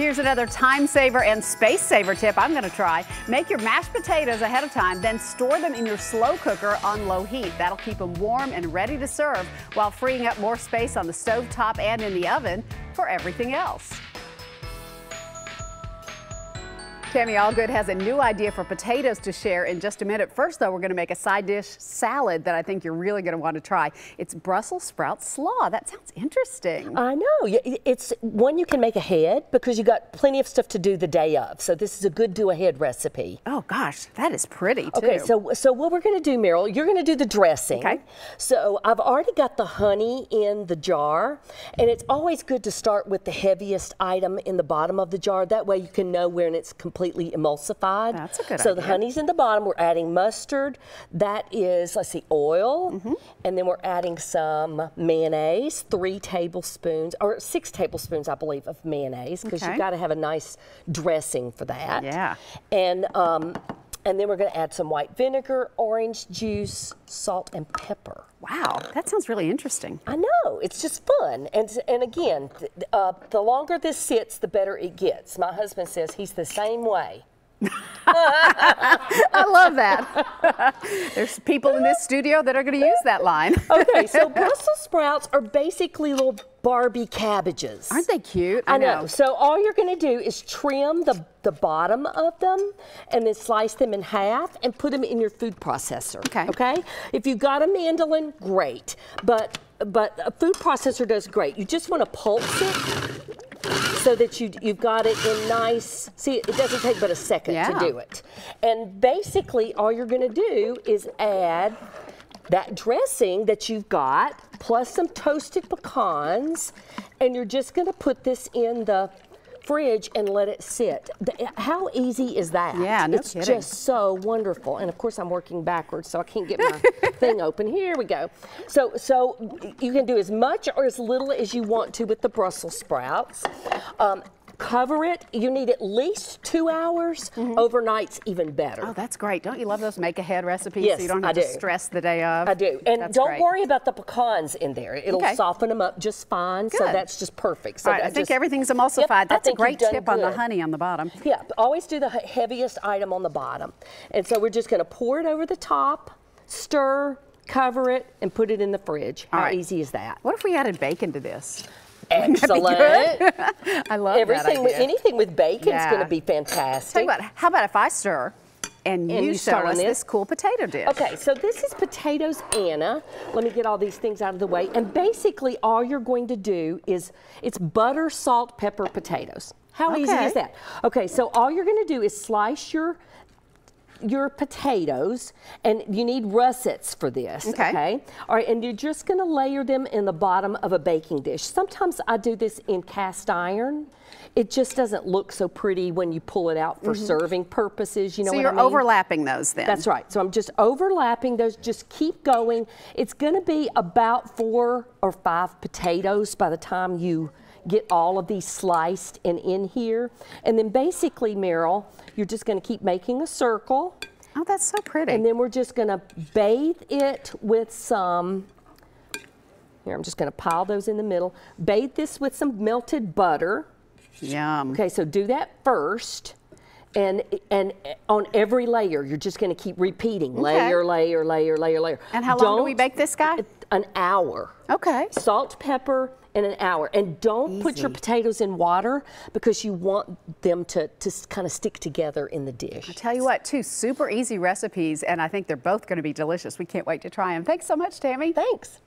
Here's another time saver and space saver tip I'm going to try. Make your mashed potatoes ahead of time, then store them in your slow cooker on low heat. That'll keep them warm and ready to serve while freeing up more space on the stove top and in the oven for everything else. Tammy Algood has a new idea for potatoes to share in just a minute. First, though, we're going to make a side dish salad that I think you're really going to want to try. It's Brussels sprout slaw. That sounds interesting. I know. It's one you can make ahead because you got plenty of stuff to do the day of. So this is a good do-ahead recipe. Oh, gosh, that is pretty, too. Okay, so what we're going to do, Meryl, you're going to do the dressing. Okay. So I've already got the honey in the jar, and it's always good to start with the heaviest item in the bottom of the jar. That way you can know when it's completely emulsified. That's a good So idea. the honey's in the bottom. We're adding mustard. That is, let's see, oil. And then we're adding some mayonnaise, 3 tablespoons, or 6 tablespoons, I believe, of mayonnaise, because you've got to have a nice dressing for that. Yeah. And then we're going to add some white vinegar, orange juice, salt, and pepper. Wow, that sounds really interesting. I know, it's just fun. And again, the longer this sits, the better it gets. My husband says he's the same way. I love that. There's people in this studio that are going to use that line. Okay, so Brussels sprouts are basically little Barbie cabbages. Aren't they cute? I know. So all you're going to do is trim the bottom of them and then slice them in half and put them in your food processor. Okay. Okay? If you've got a mandolin, great. But a food processor does great. You just want to pulse it so that you've got it in nice, see, it doesn't take but a second to do it. And basically all you're going to do is add that dressing that you've got plus some toasted pecans, and you're just going to put this in the fridge and let it sit. How easy is that? Yeah, no It's kidding. just so wonderful. And of course I'm working backwards, so I can't get my thing open. Here we go. So you can do as much or as little as you want to with the Brussels sprouts. Cover it. You need at least 2 hours. Overnight's even better. Oh, that's great. Don't you love those make-ahead recipes Yes, so you don't have to stress the day of? I do. And that's don't great. worry about the pecans in there. It'll soften them up just fine. So Good. that's just perfect. So All right, I think everything's emulsified. Yep, That's a I think great you've tip done on the good. honey on the bottom. Yeah, always do the heaviest item on the bottom. And so we're just going to pour it over the top, stir, cover it, and put it in the fridge. How easy is that? What if we added bacon to this? Excellent. I love that idea. Anything with bacon is going to be fantastic. Tell you what, how about if I stir and you show start on us this cool potato dish? Okay, so this is potatoes Anna. Let me get all these things out of the way. And basically all you're going to do is, it's butter, salt, pepper, potatoes. How easy is that? Okay, so all you're going to do is slice your potatoes, and you need russets for this, okay? All right, and you're just gonna layer them in the bottom of a baking dish. Sometimes I do this in cast iron. It just doesn't look so pretty when you pull it out for serving purposes, you know what I mean? So you're overlapping those then? That's right, so I'm just overlapping those, just keep going. It's gonna be about 4 or 5 potatoes by the time you get all of these sliced and in here. And then basically, Meryl, you're just going to keep making a circle. Oh, that's so pretty. And then we're just going to bathe it with some, here, I'm just going to pile those in the middle. Bathe this with some melted butter. Yum. Okay, so do that first. And on every layer, you're just going to keep repeating. Layer, layer, layer, layer, layer. And how long do we bake this guy? An hour. Okay. Salt, pepper, in an hour. And don't put your potatoes in water because you want them to kind of stick together in the dish. I tell you what, 2 super easy recipes, and I think they're both going to be delicious. We can't wait to try them. Thanks so much, Tammy. Thanks.